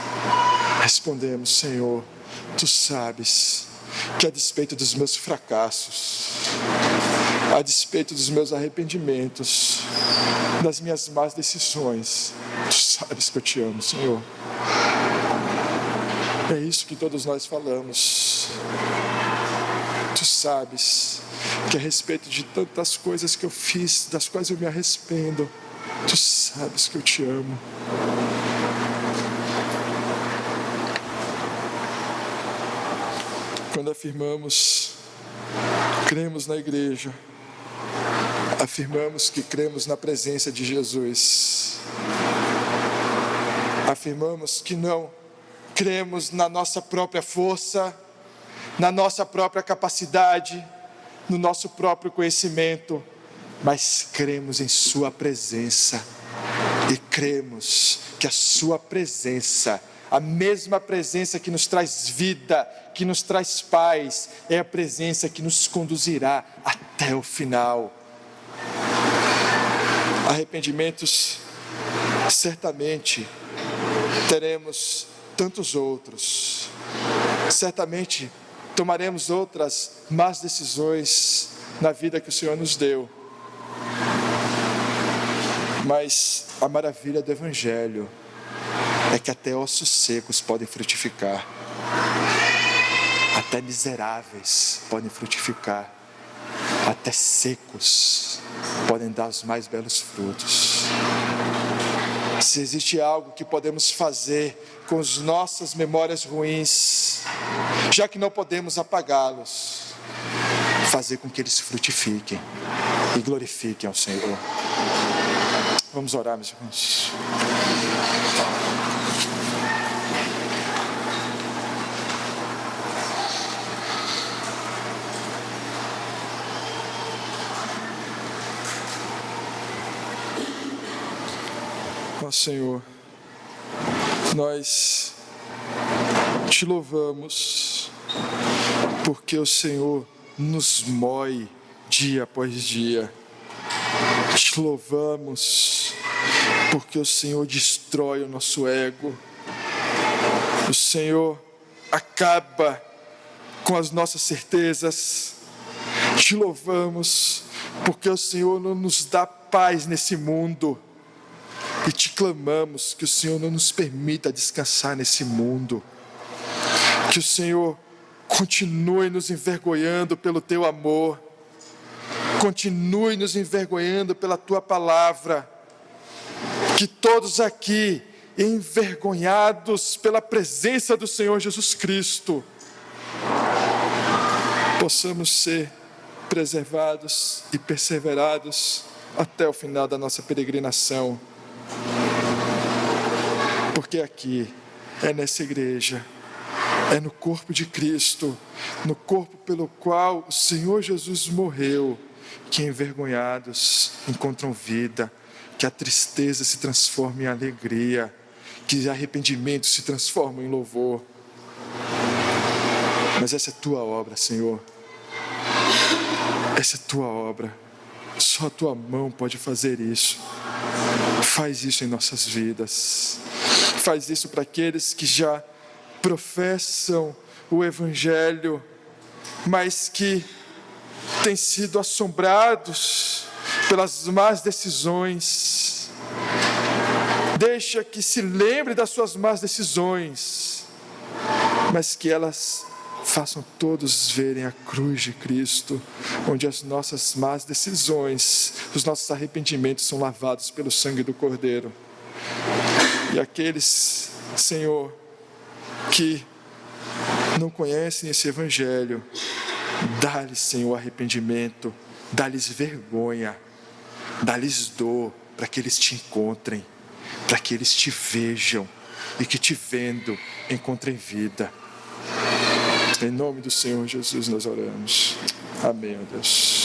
Respondemos: Senhor, tu sabes que a despeito dos meus fracassos, a despeito dos meus arrependimentos, das minhas más decisões, tu sabes que eu te amo, Senhor. É isso que todos nós falamos. Tu sabes que a respeito de tantas coisas que eu fiz, das quais eu me arrependo, tu sabes que eu te amo. Quando afirmamos, cremos na igreja, afirmamos que cremos na presença de Jesus, afirmamos que não cremos na nossa própria força, na nossa própria capacidade, no nosso próprio conhecimento, mas cremos em sua presença, e cremos que a sua presença, a mesma presença que nos traz vida, que nos traz paz, é a presença que nos conduzirá até o final. Arrependimentos, certamente teremos tantos outros, certamente tomaremos outras más decisões na vida que o Senhor nos deu, mas a maravilha do Evangelho é que até ossos secos podem frutificar, até miseráveis podem frutificar, até secos podem dar os mais belos frutos. Se existe algo que podemos fazer com as nossas memórias ruins, já que não podemos apagá-los, fazer com que eles frutifiquem e glorifiquem ao Senhor. Vamos orar, meus irmãos. Ó Senhor, nós te louvamos, porque o Senhor nos moe dia após dia. Te louvamos, porque o Senhor destrói o nosso ego. O Senhor acaba com as nossas certezas. Te louvamos, porque o Senhor não nos dá paz nesse mundo. E te clamamos que o Senhor não nos permita descansar nesse mundo, que o Senhor continue nos envergonhando pelo teu amor, continue nos envergonhando pela tua palavra, que todos aqui, envergonhados pela presença do Senhor Jesus Cristo, possamos ser preservados e perseverados até o final da nossa peregrinação, porque aqui é nessa igreja, é no corpo de Cristo, no corpo pelo qual o Senhor Jesus morreu, que envergonhados encontram vida, que a tristeza se transforma em alegria, que arrependimento se transforma em louvor. Mas essa é tua obra, Senhor. Essa é tua obra. Só a tua mão pode fazer isso. Faz isso em nossas vidas. Faz isso para aqueles que já professam o Evangelho, mas que têm sido assombrados pelas más decisões. Deixa que se lembre das suas más decisões, mas que elas façam todos verem a cruz de Cristo, onde as nossas más decisões, os nossos arrependimentos são lavados pelo sangue do Cordeiro. E aqueles, Senhor, que não conhecem esse Evangelho, dá-lhes, Senhor, arrependimento, dá-lhes vergonha, dá-lhes dor, para que eles te encontrem, para que eles te vejam e que te vendo encontrem vida. Em nome do Senhor Jesus nós oramos. Amém, ó Deus.